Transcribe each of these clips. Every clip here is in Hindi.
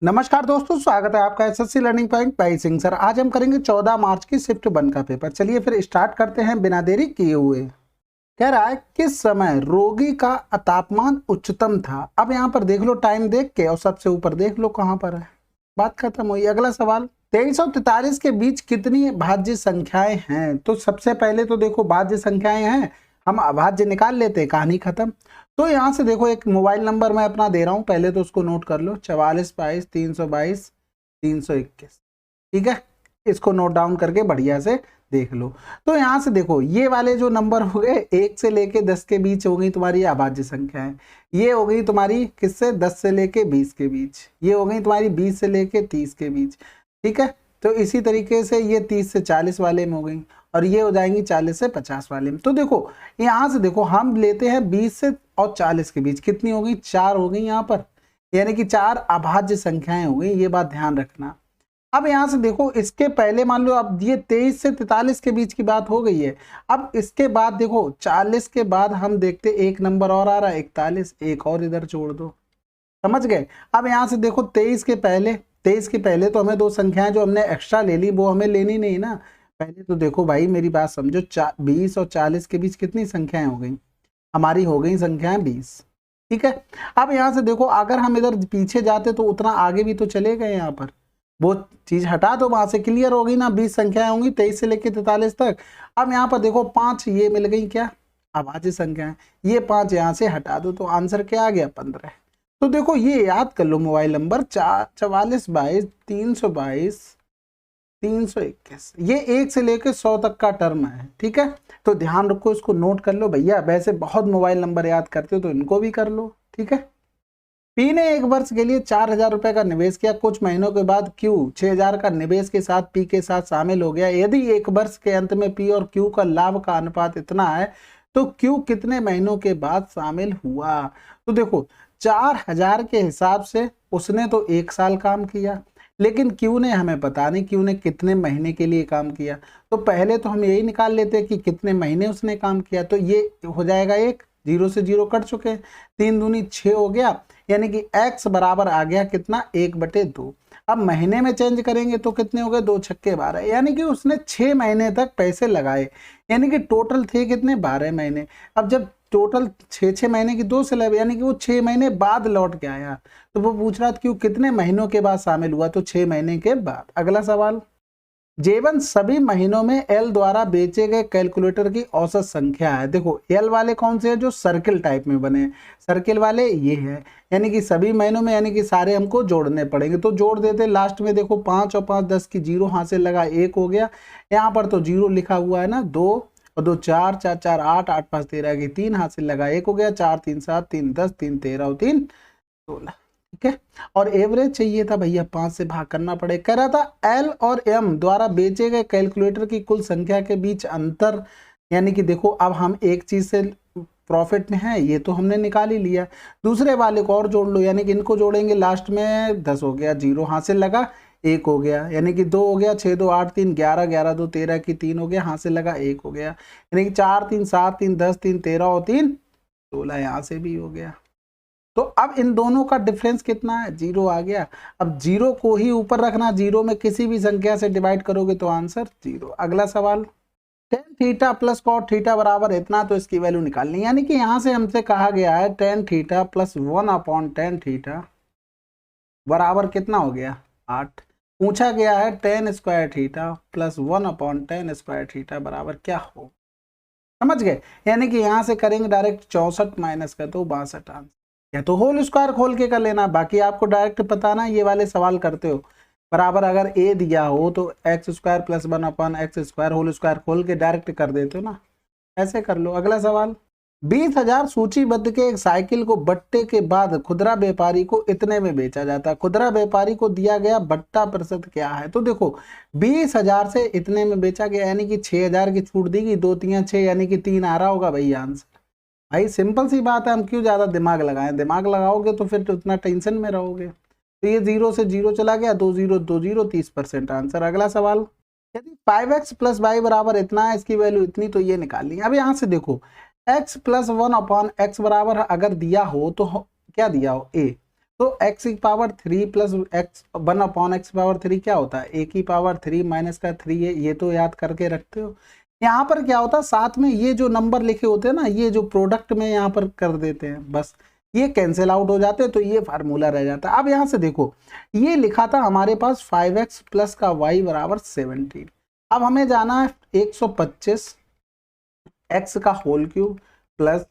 नमस्कार दोस्तों, स्वागत है आपका SSC learning point by Singh sir. आज हम करेंगे 14 मार्च की शिफ्ट 1 का पेपर। चलिए फिर स्टार्ट करते हैं बिना देरी किए हुए। कह रहा है किस समय रोगी का तापमान उच्चतम था। अब यहाँ पर देख लो टाइम देख के और सबसे ऊपर देख लो कहाँ पर है, बात खत्म हुई। अगला सवाल, 23 और 43 के बीच कितनी भाज्य संख्याएं हैं। तो सबसे पहले तो देखो भाज्य संख्याएं हैं, हम अभाज्य निकाल लेते हैं, कहानी खत्म। तो यहाँ से देखो एक मोबाइल नंबर मैं अपना दे रहा हूँ, पहले तो उसको नोट कर लो, 44 22 322 321। ठीक है, इसको नोट डाउन करके बढ़िया से देख लो। तो यहाँ से देखो ये वाले जो नंबर हो गए 1 से लेके 10 के बीच हो गई तुम्हारी अभाज्य संख्याएं। ये हो गई तुम्हारी किससे, 10 से लेके 20 के बीच। ये हो गई तुम्हारी 20 से लेके 30 के बीच। ठीक है, तो इसी तरीके से ये 30 से 40 वाले में हो गई और ये हो जाएंगी 40 से 50 वाले में। तो देखो यहाँ से देखो हम लेते हैं 20 से और 40 के बीच, कितनी हो गई, 4 हो गई यहाँ पर, यानी कि 4 अभाज्य संख्याएं हो गई, ये बात ध्यान रखना। अब यहाँ से देखो इसके पहले मान लो, अब ये 23 से 43 के बीच की बात हो गई है। अब इसके बाद देखो 40 के बाद हम देखते एक नंबर और आ रहा है 41, एक और इधर जोड़ दो, समझ गए। अब यहाँ से देखो 23 के पहले तो हमें दो संख्याएं जो हमने एक्स्ट्रा ले ली वो हमें लेनी नहीं ना। पहले तो देखो भाई मेरी बात समझो, 20 और 40 के बीच कितनी संख्याएं हो गई, हमारी हो गई संख्याएं 20। ठीक है, अब यहाँ से देखो अगर हम इधर पीछे जाते तो उतना आगे भी तो चले गए, यहाँ पर वो चीज हटा दो, वहां से क्लियर होगी ना, 20 संख्याएं होंगी 23 से लेकर 43 तक। अब यहाँ पर देखो 5 ये मिल गई क्या, अभाज्य संख्याएं, ये 5 यहाँ से हटा दो तो आंसर क्या आ गया, 15। तो देखो ये याद कर लो मोबाइल नंबर 44 22 322 321, ये 1 से लेकर 100 तक का टर्म है। ठीक है, तो ध्यान रखो, इसको नोट कर लो भैया। वैसे बहुत मोबाइल नंबर याद करते हो तो इनको भी कर लो। ठीक है, पी ने 1 वर्ष के लिए 4000 रुपए का निवेश किया। कुछ महीनों के बाद क्यू 6000 का निवेश के साथ पी के साथ शामिल हो गया। यदि 1 वर्ष के अंत में पी और क्यू का लाभ का अनुपात इतना है तो क्यू कितने महीनों के बाद शामिल हुआ। तो देखो 4000 के हिसाब से उसने तो 1 साल काम किया, लेकिन क्यू ने हमें पता नहीं क्यू ने कितने महीने के लिए काम किया। तो पहले तो हम यही निकाल लेते कि कितने महीने उसने काम किया। तो ये हो जाएगा 1, 0 से 0 कट चुके, 3 दूनी 6 हो गया, यानी कि x बराबर आ गया कितना, 1/2। अब महीने में चेंज करेंगे तो कितने हो गए, 2 छक्के 12, यानी कि उसने 6 महीने तक पैसे लगाए, यानी कि टोटल थे कितने, 12 महीने। अब जब टोटल 6 महीने की 2 से लगे, यानी कि वो 6 महीने बाद लौट के आया। तो वो पूछ रहा था क्यों कितने महीनों के बाद शामिल हुआ, तो 6 महीने के बाद। अगला सवाल, J1 सभी महीनों में L द्वारा बेचे गए कैलकुलेटर की औसत संख्या है। देखो L वाले कौन से हैं, जो सर्किल टाइप में बने हैं, सर्किल वाले ये है, यानी कि सभी महीनों में, यानी कि सारे हमको जोड़ने पड़ेंगे। तो जोड़ देते, लास्ट में देखो 5 और 5 10 की 0 हाथ से लगा, 1 हो गया। यहाँ पर तो 0 लिखा हुआ है ना, 2 और 2 4, 4 4 8, 8 5 13 की 3 हाथ से लगा, 1 हो गया। 4 3 7 3 10 3 13 और 3 16। ठीक है, और एवरेज चाहिए था भैया, 5 से भाग करना पड़े। कह रहा था एल और एम द्वारा बेचे गए कैलकुलेटर की कुल संख्या के बीच अंतर, यानी कि देखो अब हम एक चीज से प्रॉफिट में है, ये तो हमने निकाल ही लिया। दूसरे वाले को और जोड़ लो, यानी कि इनको जोड़ेंगे, लास्ट में 10 हो गया, 0 हाथ से लगा, 1 हो गया, यानी कि 2 हो गया। 6 2 8 3 11, 11 2 13 की 3 हो गया, हाथ से लगा, 1 हो गया, यानी कि 4 3 7 3 10 3 13 और 3 16, यहाँ से भी हो गया। तो अब इन दोनों का डिफरेंस कितना है, 0 आ गया। अब 0 को ही ऊपर रखना, 0 में किसी भी संख्या से डिवाइड करोगे तो आंसर 0। अगला सवाल, tan theta plus cot theta बराबर इतना, तो इसकी वैल्यू निकालनी, यानी कि यहां से हमसे कहा गया है tan theta plus 1/tan theta बराबर कितना हो गया, 8। पूछा गया है tan square theta plus 1/tan square theta बराबर क्या हो, समझ गए। यानी कि यहां से करेंगे डायरेक्ट 64 माइनस कर दो 62 आंसर, या तो होल स्क्वायर खोल के कर लेना, बाकी आपको डायरेक्ट पता ना, ये वाले सवाल करते हो बराबर अगर a दिया हो तो x square plus 1/x square whole square खोल के डायरेक्ट कर देते हो ना, ऐसे कर लो। अगला सवाल, 20,000 सूचीबद्ध के एक साइकिल को बट्टे के बाद खुदरा व्यापारी को इतने में बेचा जाता है। खुदरा व्यापारी को दिया गया बट्टा प्रतिशत क्या है। तो देखो 20,000 से इतने में बेचा गया, यानी कि 6,000 की छूट दी गई, 2 3 6, यानी कि 3 आ रहा होगा भाई आंसर। भाई सिंपल सी बात है, हम क्यों ज्यादा दिमाग लगाएं, दिमाग लगाओगे तो फिर तो उतना टेंशन में रहोगे। तो ये 0 से 0 चला गया, 2 0 2 0, 30% आंसर। अगला सवाल, यदि 5x प्लस वाई बराबर इतना है, इसकी वैल्यू इतनी, तो ये निकालनी। अब यहाँ से देखो x प्लस 1/x बराबर अगर दिया हो तो क्या दिया हो, a, तो x की पावर 3 प्लस एक्स 1/x⁻³ क्या होता है, a की पावर 3 माइनस का 3 है, ये तो याद करके रखते हो। यहाँ पर क्या होता है, साथ में ये जो नंबर लिखे होते हैं ना, ये जो प्रोडक्ट में यहाँ पर कर देते हैं, बस ये कैंसिल आउट हो जाते हैं, तो ये फार्मूला रह जाता है। अब यहाँ से देखो, ये लिखा था हमारे पास 5x प्लस का y बराबर 17। अब हमें जाना है 125 x का होल क्यूब प्लस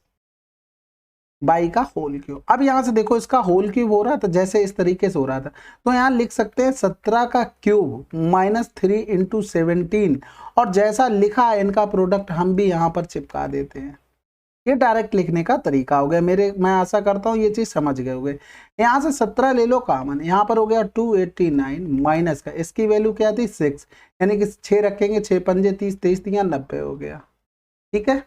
y का होल क्यूब। अब यहाँ से देखो, इसका होल क्यूब हो रहा था जैसे इस तरीके से हो रहा था, तो यहाँ लिख सकते हैं 17 का क्यूब माइनस 3 इंटू 17, और जैसा लिखा है इनका प्रोडक्ट हम भी यहाँ पर चिपका देते हैं। ये डायरेक्ट लिखने का तरीका हो गया मैं आशा करता हूँ ये चीज समझ गए होंगे। यहाँ से 17 ले लो कॉमन, यहाँ पर हो गया 289 माइनस का, इसकी वैल्यू क्या थी 6, यानी कि 6 रखेंगे, 6 पंजे 30, 23 तिया 90 हो गया। ठीक है,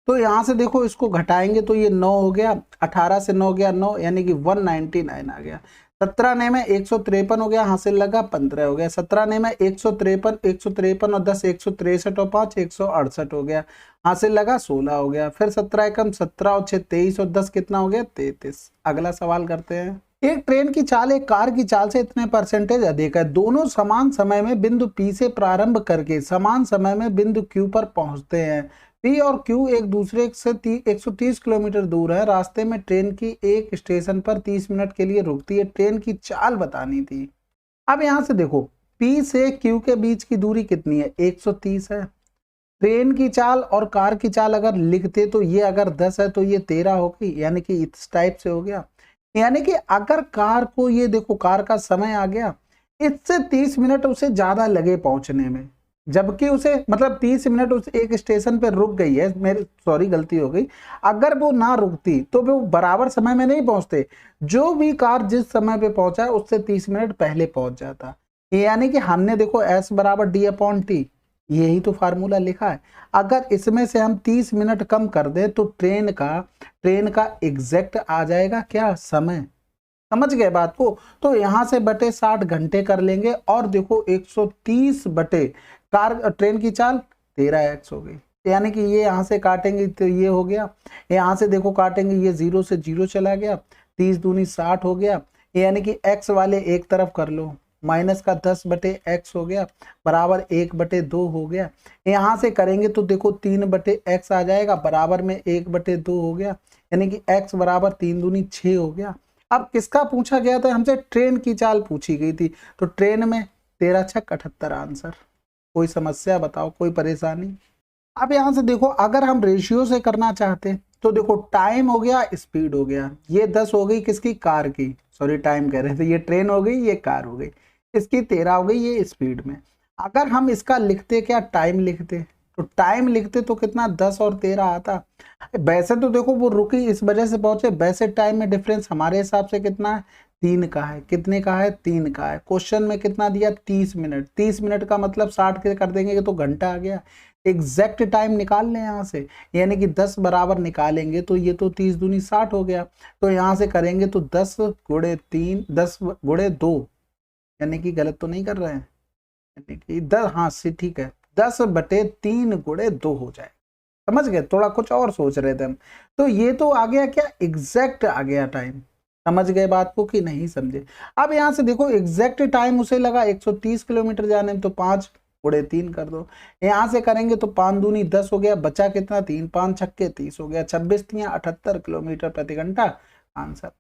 तो यहाँ से देखो इसको घटाएंगे तो ये 9 हो गया, 18 से 9 गया 9, यानी कि 199 आ गया। 17 ने में 153 हो गया, हासिल लगा 15 हो गया। 17 ने में 153 और 10 163 और 5 168 हो गया, हासिल लगा 16 हो गया। फिर 17 एकम 17 और 6 23 और 10 कितना हो गया 33। अगला सवाल करते हैं। एक ट्रेन की चाल एक कार की चाल से इतने परसेंटेज अधिक है, दोनों समान समय में बिंदु P से प्रारंभ करके समान समय में बिंदु Q पर पहुंचते हैं। P और Q एक दूसरे से 130 किलोमीटर दूर है। रास्ते में ट्रेन की एक स्टेशन पर 30 मिनट के लिए रुकती है। ट्रेन की चाल बतानी थी। अब यहां से देखो, P से Q के बीच की दूरी कितनी है, 130 है। ट्रेन की चाल और कार की चाल अगर लिखते तो ये अगर 10 है तो ये 13 हो गई, यानी कि इस टाइप से हो गया। यानी कि अगर कार को, ये देखो कार का समय आ गया, इससे 30 मिनट उसे ज्यादा लगे पहुंचने में, जबकि उसे मतलब 30 मिनट उस एक स्टेशन पे रुक गई है, मेरी सॉरी गलती हो गई, अगर वो ना रुकती तो वो बराबर समय में नहीं पहुंचते। जो भी कार जिस समय पे पहुंचा है उससे 30 मिनट पहले पहुंच जाता। यानी कि हमने देखो S बराबर D/T, यही तो फार्मूला लिखा है। अगर इसमें से हम 30 मिनट कम कर दें तो ट्रेन का एग्जैक्ट आ जाएगा क्या, समय। समझ गए बात को। तो यहां से बटे 60 घंटे कर लेंगे, और देखो 130 बटे ट्रेन की चाल 13x हो गई, यानी कि ये यहां से काटेंगे तो ये हो गया, यहां से देखो काटेंगे ये 0 से 0 चला गया, 30 दूनी 60 हो गया, यानी कि x वाले एक तरफ कर लो, माइनस का 10 बटे x हो गया बराबर 1 बटे 2 हो गया। यहां से करेंगे तो देखो 3 बटे x आ जाएगा, बराबर में 1 बटे 2 हो गया, यानी कि x बराबर 3 दूनी 6 हो गया। अब किसका पूछा गया था हमसे, ट्रेन की चाल पूछी गई थी, तो ट्रेन में 13 छक 78 आंसर। कोई समस्या बताओ, कोई परेशानी। अब यहां से देखो, अगर हम रेशियो से करना चाहते तो देखो टाइम हो गया, स्पीड हो गया, ये 10 हो गई किसकी, कार की, सॉरी टाइम कह रहे थे, ये ट्रेन हो गई, ये कार हो गई, इसकी 13 हो गई, ये स्पीड में। अगर हम इसका लिखते क्या, टाइम लिखते, तो टाइम लिखते तो कितना 10 और 13 आता। वैसे तो देखो वो रुकी इस वजह से पहुंचे, वैसे टाइम में डिफरेंस हमारे हिसाब से कितना है, 3 का है। कितने का है, 3 का है। क्वेश्चन में कितना दिया, 30 मिनट। 30 मिनट का मतलब 60 के कर देंगे तो घंटा आ गया। एग्जैक्ट टाइम निकाल लें यहाँ से, यानी कि 10 बराबर निकालेंगे तो ये तो 30 दूनी 60 हो गया, तो यहाँ से करेंगे तो 10 गुणे 3, 10 गुणे 2, यानी कि गलत तो नहीं कर रहे हैं, यानी कि 10, हाँ से ठीक है, 10 बटे 3 गुणे 2 हो जाए। समझ गए, थोड़ा कुछ और सोच रहे थे हम। तो ये तो आ गया क्या, एग्जैक्ट आ गया टाइम। समझ गए बात को कि नहीं समझे। अब यहाँ से देखो एग्जैक्ट टाइम उसे लगा 130 किलोमीटर जाने में, तो 5 गुणे 3 कर दो। यहाँ से करेंगे तो 5 दूनी 10 हो गया, बचा कितना 3, 5 छक्के 30 हो गया, 26 तिया 78 किलोमीटर प्रति घंटा आंसर।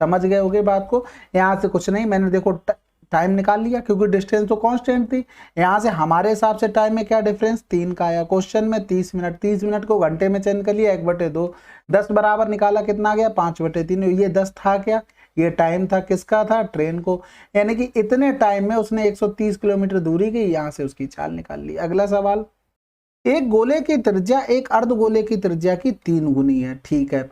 समझ गए होगे बात को। यहाँ से कुछ नहीं, मैंने देखो टाइम निकाल लिया क्योंकि डिस्टेंस तो कांस्टेंट थी। यहाँ से हमारे हिसाब से टाइम में क्या डिफरेंस, 3 का आया। क्वेश्चन में 30 मिनट, 30 मिनट को घंटे में चेंज कर लिया, 1/2। 10 बराबर निकाला कितना आ गया, 5/3। ये 10 था क्या, ये टाइम था, किसका था, ट्रेन को। यानी कि इतने टाइम में उसने 130 किलोमीटर दूरी की, यहाँ से उसकी चाल निकाल ली। अगला सवाल, एक गोले की त्रिज्या एक अर्धगोले की त्रिज्या की 3 गुनी है, ठीक है,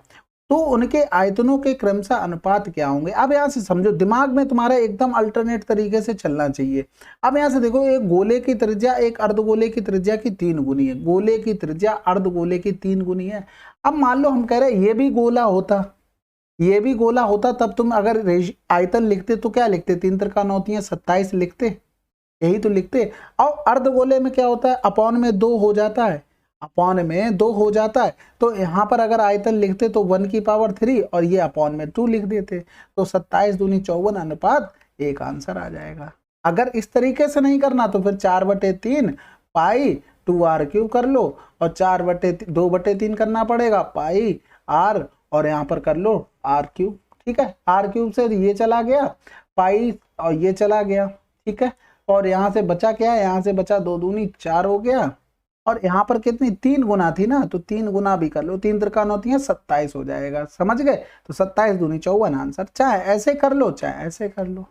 तो उनके आयतनों के क्रमशः अनुपात क्या होंगे। अब यहाँ से समझो, दिमाग में तुम्हारा एकदम अल्टरनेट तरीके से चलना चाहिए। अब यहाँ से देखो, एक गोले की त्रिज्या एक अर्धगोले की त्रिज्या की 3 गुनी है, गोले की त्रिज्या अर्धगोले की 3 गुनी है। अब मान लो हम कह रहे हैं ये भी गोला होता, ये भी गोला होता, तब तुम अगर आयतन लिखते तो क्या लिखते, 3 त्रिका 9 तिया 27 लिखते, यही तो लिखते। और अर्धगोले में क्या होता है, अपॉन में 2 हो जाता है। अपॉन में 2 हो जाता है, तो यहाँ पर अगर आयतन लिखते तो 1 की पावर 3 और ये अपॉन में 2 लिख देते, तो 27 दूनी 54 अनुपात 1 आंसर आ जाएगा। अगर इस तरीके से नहीं करना तो फिर 4/3 पाई 2r³ कर लो, और 2/3 करना पड़ेगा पाई r, और यहाँ पर कर लो r³। ठीक है, r³ से ये चला गया पाई और ये चला गया। ठीक है, और यहाँ से बचा क्या है, यहाँ से बचा 2 दूनी 4 हो गया, और यहाँ पर कितनी 3 गुना थी ना, तो 3 गुना भी कर लो, 3 त्रिकान होती है 27 हो जाएगा। समझ गए, तो 27 दूनी 54 आंसर। चाहे ऐसे कर लो चाहे ऐसे कर लो।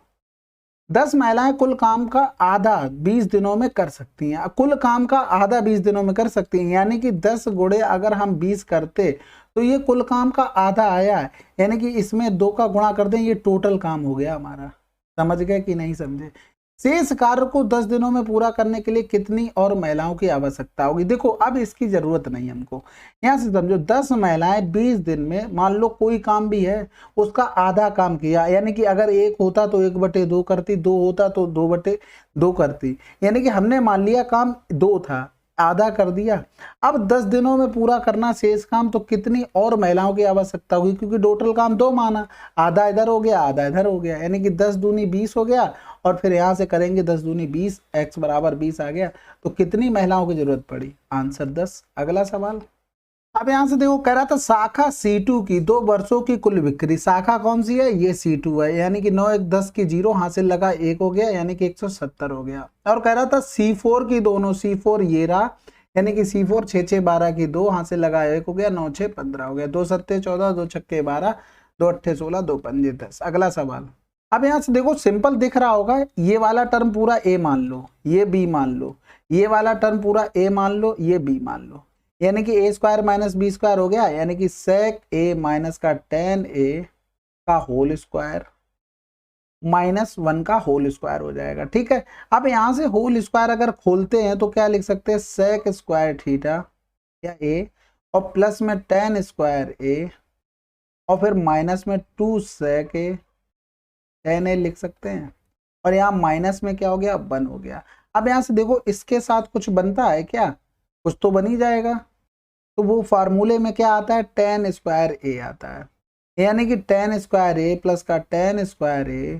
10 महिलाएं कुल काम का आधा 20 दिनों में कर सकती हैं। कुल काम का आधा 20 दिनों में कर सकती हैं, यानी कि 10 गुणे अगर हम 20 करते तो ये कुल काम का आधा आया है, यानी कि इसमें 2 का गुणा कर दें, ये टोटल काम हो गया हमारा। समझ गए कि नहीं समझे। शेष कार्य को 10 दिनों में पूरा करने के लिए कितनी और महिलाओं की आवश्यकता होगी। देखो अब इसकी जरूरत नहीं हमको, यहाँ से समझो 10 महिलाएं 20 दिन में, मान लो कोई काम भी है उसका आधा काम किया, यानी कि अगर 1 होता तो 1/2 करती, 2 होता तो 2/2 करती, यानी कि हमने मान लिया काम 2 था, आधा कर दिया। अब 10 दिनों में पूरा करना शेष काम, तो कितनी और महिलाओं की आवश्यकता होगी, क्योंकि टोटल काम 2 माना, आधा इधर हो गया आधा इधर हो गया, यानी कि 10 दूनी 20 हो गया, और फिर यहाँ से करेंगे 10 दूनी 20, x बराबर 20 आ गया, तो कितनी महिलाओं की जरूरत पड़ी, आंसर 10। अगला सवाल, अब यहाँ से देखो कह रहा था शाखा C2 की 2 वर्षों की कुल बिक्री, शाखा कौन सी है, ये C2 है, यानी कि 9 1 10 की 0 हासिल लगा 1 हो गया, यानी कि 170 हो गया। और कह रहा था C4 की दोनों, C4 ये रहा, यानी कि C4 6 6 12 की 2 हासिल लगा 1 हो गया, 9 6 15 हो गया, 2 7 14 2 6 12 2 8 16 2 5 10। अगला सवाल, अब यहाँ से देखो सिंपल दिख रहा होगा, ये वाला टर्म पूरा A मान लो, ये B मान लो, ये वाला टर्म पूरा A मान लो, ये B मान लो, यानी कि A² माइनस B² हो गया, यानी कि sec A माइनस का tan A का होल स्क्वायर माइनस 1 का होल स्क्वायर हो जाएगा। ठीक है, अब यहाँ से होल स्क्वायर अगर खोलते हैं तो क्या लिख सकते हैं, sec स्क्वायर थीटा या A, और प्लस में tan स्क्वायर A, और फिर माइनस में 2 sec A tan A लिख सकते हैं, और यहाँ माइनस में क्या हो गया 1 हो गया। अब यहाँ से देखो इसके साथ कुछ बनता है क्या, कुछ तो बन ही जाएगा, तो वो फार्मूले में क्या आता है, tan स्क्वायर A आता है, यानी कि tan स्क्वायर A प्लस का tan स्क्वायर A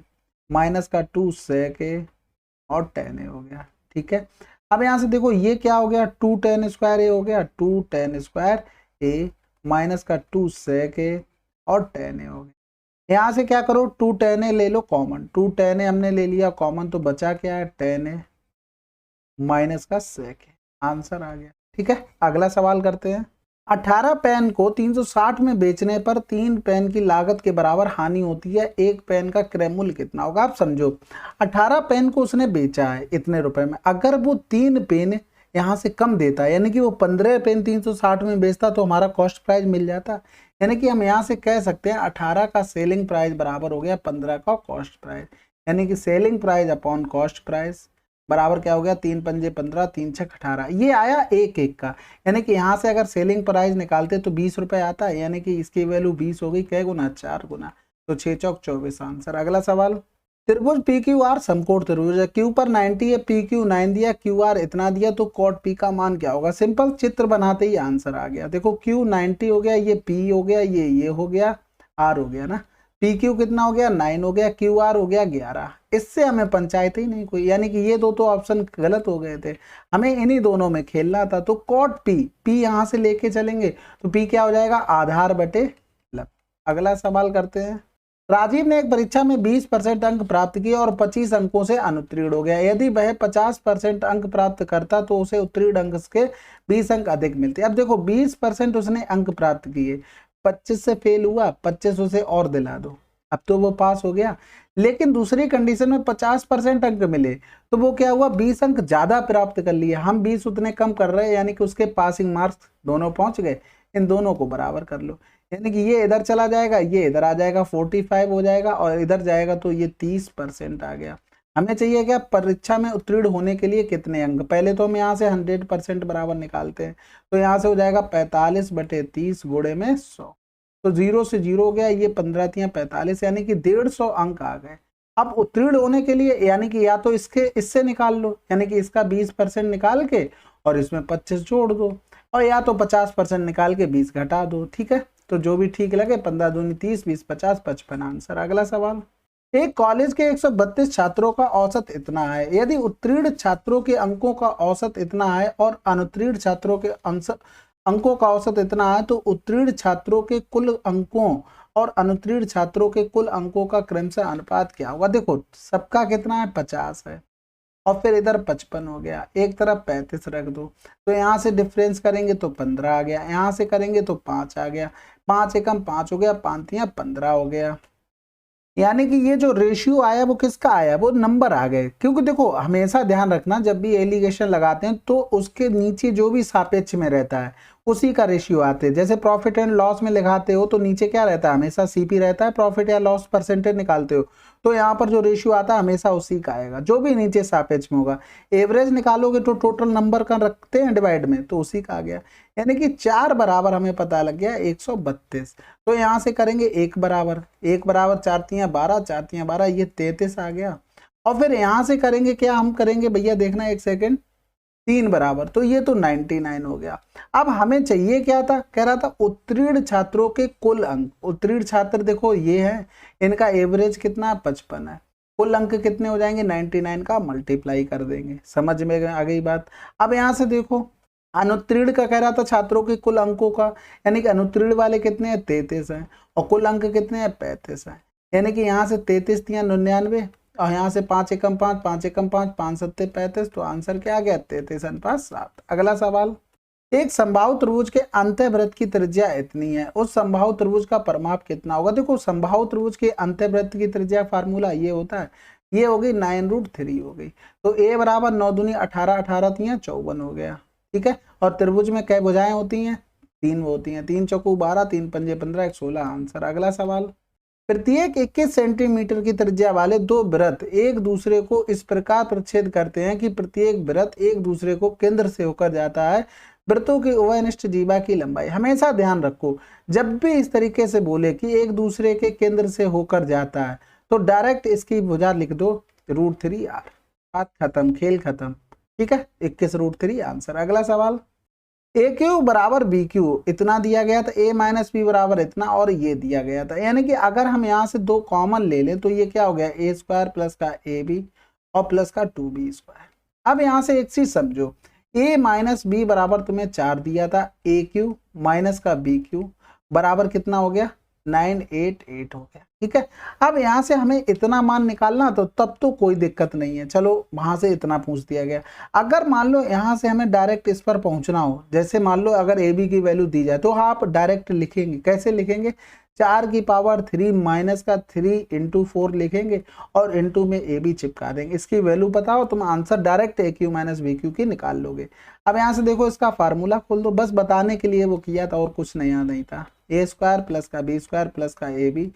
माइनस का 2 sec A और tan A हो गया। ठीक है, अब यहाँ से देखो ये क्या हो गया, 2 tan स्क्वायर A हो गया, 2 tan स्क्वायर A माइनस का 2 sec A और tan A हो गया। यहाँ से क्या करो, 2 tan A ले लो कॉमन, 2 tan A हमने ले लिया कॉमन, तो बचा क्या है, tan A माइनस का sec A, आंसर आ गया। ठीक है, अगला सवाल करते हैं। 18 पेन को 360 में बेचने पर 3 पेन की लागत के बराबर हानि होती है, 1 पेन का क्रय मूल्य कितना होगा। आप समझो 18 पेन को उसने बेचा है इतने रुपए में, अगर वो 3 पेन यहाँ से कम देता है, यानी कि वो 15 पेन 360 में बेचता, तो हमारा कॉस्ट प्राइस मिल जाता। यानी कि हम यहाँ से कह सकते हैं 18 का सेलिंग प्राइस बराबर हो गया 15 का कॉस्ट प्राइस, यानी कि selling price upon cost price बराबर क्या हो गया, 3 पंजे 15 3 6 18, ये आया 1 1 का, यानी कि यहाँ से अगर सेलिंग प्राइस निकालते तो 20 रुपए आता है, यानी कि इसकी वैल्यू 20 हो गई, कै गुना 4 गुना, तो 6 चौक 24 आंसर। अगला सवाल, त्रिभुज PQR समकोण त्रिभुज है, Q पर 90 है, PQ 9 दिया, QR इतना दिया, तो कॉट P का मान क्या होगा। सिंपल चित्र बनाते ही आंसर आ गया। देखो Q 90 हो गया, ये P हो गया, ये हो गया, R हो गया ना, PQ कितना हो गया 9 हो गया, QR हो गया 11, इससे हमें पंचायत ही नहीं कोई, यानी कि ये दो तो ऑप्शन गलत हो गए थे, हमें इन्हीं दोनों में खेलना था। तो कॉट P यहाँ से लेके चलेंगे तो P क्या हो जाएगा, आधार बटे लब। अगला सवाल करते हैं। राजीव ने एक परीक्षा में 20% अंक प्राप्त किए और 25 अंकों से अनुत्तीर्ण हो गया, यदि वह 50% अंक प्राप्त करता तो उसे उत्तीर्ण अंक के 20 अंक अधिक मिलते। अब देखो 20% उसने अंक प्राप्त किए, 25 से फेल हुआ, 25 उसे और दिला दो, अब तो वो पास हो गया। लेकिन दूसरी कंडीशन में 50% अंक मिले, तो वो क्या हुआ, 20 अंक ज्यादा प्राप्त कर लिए, हम 20 उतने कम कर रहे हैं, यानी कि उसके पासिंग मार्क्स दोनों पहुंच गए। इन दोनों को बराबर कर लो, यानी कि ये इधर चला जाएगा, ये इधर आ जाएगा, 45 हो जाएगा, और इधर जाएगा तो ये 30% आ गया। हमें चाहिए क्या, परीक्षा में उत्तीर्ण होने के लिए कितने अंक। पहले तो हम यहाँ से 100% बराबर निकालते हैं, तो यहाँ से हो जाएगा 45 बटे 30 गुणे में 100, तो 0 से 0 हो गया, ये 15 तियां 45, यानी कि 150 अंक आ गए। अब उत्तीर्ण होने के लिए यानी कि या तो इससे निकाल लो, यानी कि इसका 20% निकाल के और इसमें 25 जोड़ दो, और या तो 50% निकाल के 20 घटा दो, ठीक है। तो जो भी ठीक लगे, 15 दूनी 30, 20 50, 55 आंसर। अगला सवाल, एक कॉलेज के 132 छात्रों का औसत इतना है, यदि उत्तीर्ण छात्रों के अंकों का औसत इतना है और अनुत्तीर्ण छात्रों के अंकों का औसत इतना है, तो उत्तीर्ण छात्रों के कुल अंकों और अनुत्तीर्ण छात्रों के कुल अंकों का क्रमशः अनुपात क्या होगा। देखो सबका कितना है, 50 है, और फिर इधर 55 हो गया, एक तरफ 35 रख दो, तो यहाँ से डिफरेंस करेंगे तो 15 आ गया, यहाँ से करेंगे तो 5 आ गया, 5 एकम 5 हो गया, 5 तियां 15 हो गया। यानी कि ये जो रेशियो आया वो किसका आया, वो नंबर आ गए। क्योंकि देखो हमेशा ध्यान रखना, जब भी एलिगेशन लगाते हैं तो उसके नीचे जो भी सापेक्ष में रहता है उसी का रेशियो आते हैं। जैसे प्रॉफिट एंड लॉस में लिखाते हो तो नीचे क्या रहता है, हमेशा सीपी रहता है, प्रॉफिट या लॉस परसेंटेज निकालते हो तो यहाँ पर जो रेशियो आता है हमेशा उसी का आएगा, जो भी नीचे सापेक्ष में होगा। एवरेज निकालोगे तो टोटल नंबर का रखते हैं डिवाइड में, तो उसी का आ गया। यानी कि 4 बराबर हमें पता लग गया 132। तो यहाँ से करेंगे 1 बराबर 4 तियां 12, 4 तियां 12, ये 33 आ गया। और फिर यहाँ से करेंगे क्या, हम करेंगे भैया देखना एक सेकेंड, 3 बराबर, तो ये तो 99 हो गया। अब हमें चाहिए क्या था, कह रहा था उत्तीर्ण छात्रों के कुल अंक। उत्तीर्ण छात्र देखो ये है, इनका एवरेज कितना 55 है, कुल अंक कितने हो जाएंगे 99 का मल्टीप्लाई कर देंगे। समझ में आ गई बात। अब यहाँ से देखो अनुत्तीर्ण का कह रहा था छात्रों के कुल अंकों का, यानी कि अनुत्तीर्ण वाले कितने हैं 33 हैं, और कुल अंक कितने हैं 35 हैं। यानी कि यहाँ से 33 तियां 99, और यहाँ से 5 एकम 5, 5 एकम 5, 5 सत्ते 35, तो आंसर क्या आ गया 33/7। अगला सवाल, एक समबाहु त्रिभुज के अंतःवृत्त की त्रिज्या इतनी है, उस समबाहु त्रिभुज का परिमाप कितना होगा। देखो समबाहु त्रिभुज के अंतःवृत्त की त्रिज्या फार्मूला ये होता है, ये हो गई 9√3 हो गई। तो a बराबर 9 दूनी 18, 18 तियां 54 हो गया, ठीक है। और त्रिभुज में कै भुजाएं होती हैं, 3 होती हैं, 3 चौकू 12, 3 पंजे 15, 1 16 आंसर। अगला सवाल, प्रत्येक 21 सेंटीमीटर की त्रिज्या वाले दो वृत्त एक दूसरे को इस प्रकार प्रच्छेद करते हैं कि प्रत्येक वृत्त एक दूसरे को केंद्र से होकर जाता है। वृत्तों की उभयनिष्ठ जीवा की लंबाई, हमेशा ध्यान रखो जब भी इस तरीके से बोले कि एक दूसरे के केंद्र से होकर जाता है तो डायरेक्ट इसकी भुजा लिख दो √3r, बात खत्म, खेल खत्म, ठीक है। 21√3 आंसर। अगला सवाल, ए क्यू बराबर बी क्यू इतना दिया गया था, a माइनस बी बराबर इतना, और ये दिया गया था। यानी कि अगर हम यहाँ से दो कॉमन ले लें तो ये क्या हो गया a² प्लस का ab और प्लस का 2b²। अब यहाँ से एक चीज समझो, a माइनस बी बराबर तुम्हें 4 दिया था, ए क्यू माइनस का बी क्यू बराबर कितना हो गया 988 हो गया, ठीक है। अब यहाँ से हमें इतना मान निकालना, तो तब तो कोई दिक्कत नहीं है, चलो वहां से इतना पूछ दिया गया। अगर मान लो यहाँ से हमें डायरेक्ट इस पर पहुंचना हो, जैसे मान लो अगर ए बी की वैल्यू दी जाए तो आप डायरेक्ट लिखेंगे, कैसे लिखेंगे, 4 की पावर 3 माइनस का 3 इंटू 4 लिखेंगे और इंटू में ए बी चिपका देंगे। इसकी वैल्यू बताओ, तुम आंसर डायरेक्ट ए क्यू माइनस बी क्यू की निकाल लोगे। अब यहाँ से देखो इसका फार्मूला खोल दो, बस बताने के लिए वो किया था और कुछ नया नहीं था। a² प्लस का b² प्लस का ab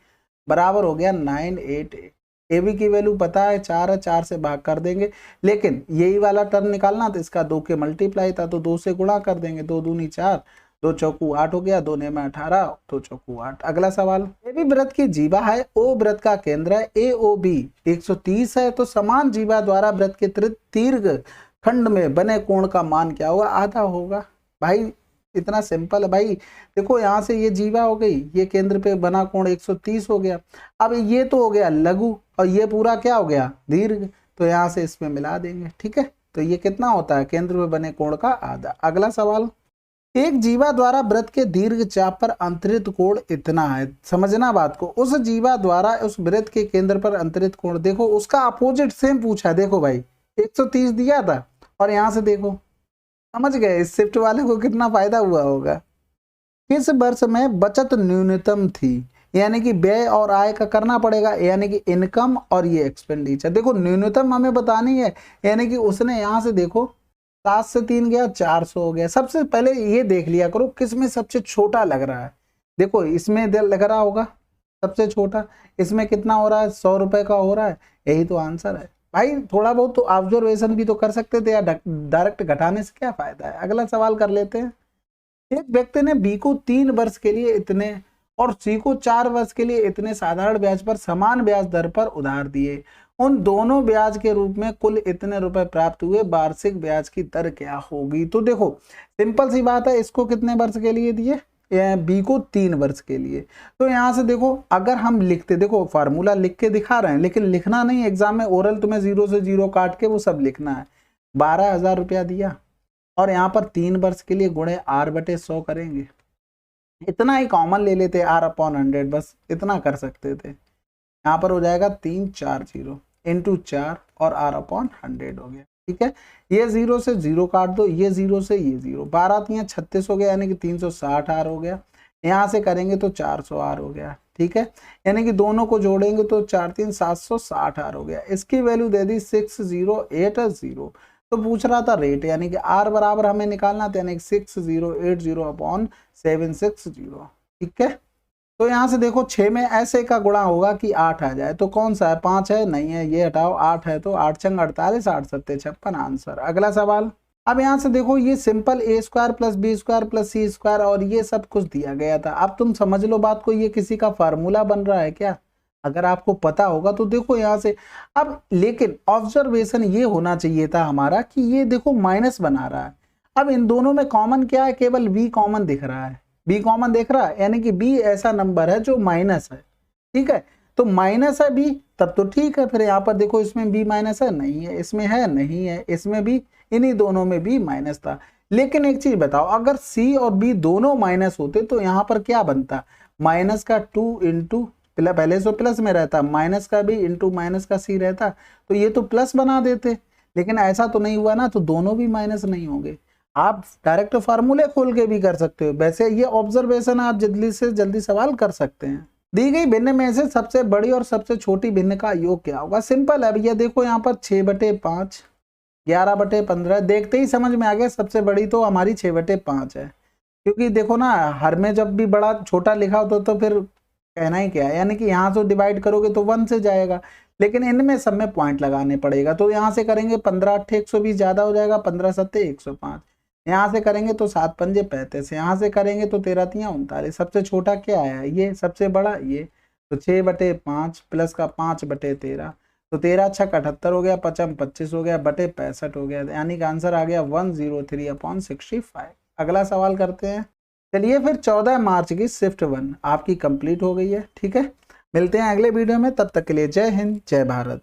बराबर हो गया 988। ab की वैल्यू पता है 4 है, 4 से भाग कर देंगे, लेकिन यही वाला टर्म निकालना तो इसका 2 के मल्टीप्लाई था तो 2 से गुणा कर देंगे, 2 दूनी 4, 2 चौकू 8 हो गया, 2 ने में 18, 2 चौकू 8। अगला सवाल, AB वृत्त की जीवा है, O वृत्त का केंद्र है, AOB 130 है, तो समान जीवा द्वारा वृत्त के दीर्घ खंड में बने कोण का मान क्या होगा, आधा होगा। भाई इतना सिंपल है भाई। देखो यहाँ से ये जीवा हो गई, ये केंद्र पे बना कोण 130 हो गया। अब ये तो हो गया लघु और ये पूरा क्या हो गया दीर्घ, तो यहाँ से इसमें मिला देंगे, ठीक है। तो ये कितना होता है केंद्र में बने कोण का आधा। अगला सवाल, एक जीवा द्वारा वृत्त के दीर्घ चाप पर अंतरित कोण इतना है, समझना बात को, उस जीवा द्वारा उस वृत्त के केंद्र पर अंतरित कोण, देखो उसका अपोजिट सेम पूछा है। देखो भाई 130 दिया था और यहाँ से देखो, समझ गए इस शिफ्ट वाले को कितना फायदा हुआ होगा। किस वर्ष में बचत न्यूनतम थी, यानी कि व्यय और आय का करना पड़ेगा, यानी कि इनकम और ये एक्सपेंडिचर। देखो न्यूनतम हमें बतानी है, यानी कि उसने यहाँ से देखो 7 से 3 गया 400 हो गया। सबसे पहले ये देख लिया करो किसमें सबसे छोटा लग रहा है। देखो इसमें लग रहा होगा सबसे छोटा, इसमें कितना हो रहा है 100 रुपए का हो रहा है, यही तो आंसर है। भाई थोड़ा बहुत तो ऑब्जर्वेशन भी तो कर सकते थे, या डायरेक्ट घटाने से क्या फायदा है। अगला सवाल कर लेते हैं, एक व्यक्ति ने बी को 3 वर्ष के लिए इतने और सी को 4 वर्ष के लिए इतने साधारण ब्याज पर समान ब्याज दर पर उधार दिए। उन दोनों ब्याज के रूप में कुल इतने रुपए प्राप्त हुए, वार्षिक ब्याज की दर क्या होगी। तो देखो सिंपल सी बात है, इसको कितने वर्ष के लिए दिए, बी को 3 वर्ष के लिए। तो यहाँ से देखो अगर हम लिखते, देखो फार्मूला लिख के दिखा रहे हैं लेकिन लिखना नहीं, एग्जाम में ओरल तुम्हें 0 से 0 काट के वो सब लिखना है। 12,000 रुपया दिया और यहाँ पर 3 वर्ष के लिए गुणे R/100 करेंगे। इतना ही कॉमन ले लेते, R/100, बस इतना कर सकते थे। यहाँ पर हो जाएगा 340 इंटू 4 और R/100 हो गया। ठीक है, ये 0 से 0 काट दो, ये 0 से ये 0, 12 36 हो गया, यानी कि 360 R हो गया। यहाँ से करेंगे तो 400 R हो गया। ठीक है, यानी कि दोनों को जोड़ेंगे तो 4 3 760 R हो गया। इसकी वैल्यू दे दी 6080। तो पूछ रहा था रेट, यानी कि R बराबर हमें निकालना था, यानी कि 6080/760। ठीक है, तो यहाँ से देखो 6 में ऐसे का गुणा होगा कि 8 आ जाए। तो कौन सा है, 5 है, नहीं है, ये हटाओ, 8 है, तो 8 छंग 48, 8 सत्ते 56 आंसर। अगला सवाल। अब यहाँ से देखो ये सिंपल a² + b² + c² और ये सब कुछ दिया गया था। अब तुम समझ लो बात को, ये किसी का फार्मूला बन रहा है क्या, अगर आपको पता होगा तो देखो यहाँ से। अब लेकिन ऑब्जर्वेशन ये होना चाहिए था हमारा कि ये देखो माइनस बना रहा है। अब इन दोनों में कॉमन क्या है, केवल b कॉमन दिख रहा है, b कॉमन दिख रहा है, यानी कि b ऐसा नंबर है जो माइनस है। ठीक है, तो माइनस है b, तब तो ठीक है। फिर यहाँ पर देखो इसमें b माइनस है, नहीं है, इसमें है, नहीं है, इसमें भी, इन्हीं दोनों में b माइनस था। लेकिन एक चीज बताओ, अगर c और b दोनों माइनस होते तो यहाँ पर क्या बनता, माइनस का 2 इंटू, पहले से प्लस में रहता, माइनस का b इंटू माइनस का c रहता, तो ये तो प्लस बना देते। लेकिन ऐसा तो नहीं हुआ ना, तो दोनों भी माइनस नहीं होंगे। आप डायरेक्ट फार्मूले खोल के भी कर सकते हो। वैसे ये ऑब्जर्वेशन आप जल्दी से जल्दी सवाल कर सकते हैं। दी गई भिन्न में से सबसे बड़ी और सबसे छोटी भिन्न का योग क्या होगा। सिंपल है भैया, देखो यहाँ पर 6/5, 11/15, देखते ही समझ में आ गया सबसे बड़ी तो हमारी 6/5 है। क्योंकि देखो ना, हर में जब भी बड़ा छोटा लिखा हो तो फिर कहना ही क्या है, यानी कि यहाँ से डिवाइड करोगे तो 1 से जाएगा, लेकिन इनमें सब में पॉइंट लगाने पड़ेगा। तो यहाँ से करेंगे 15 8 120 ज्यादा हो जाएगा, 15 7 105, यहाँ से करेंगे तो 7 5 35, यहाँ से करेंगे तो 13 3 39। सबसे छोटा क्या आया, ये, सबसे बड़ा ये, तो 6/5 प्लस का 5/13, तो 13 6 78 हो गया, 5 25 हो गया, बटे 65 हो गया, यानी कि आंसर आ गया 103/65। अगला सवाल करते हैं। चलिए फिर 14 मार्च की शिफ्ट 1 आपकी कंप्लीट हो गई है। ठीक है, मिलते हैं अगले वीडियो में, तब तक के लिए जय हिंद जय भारत।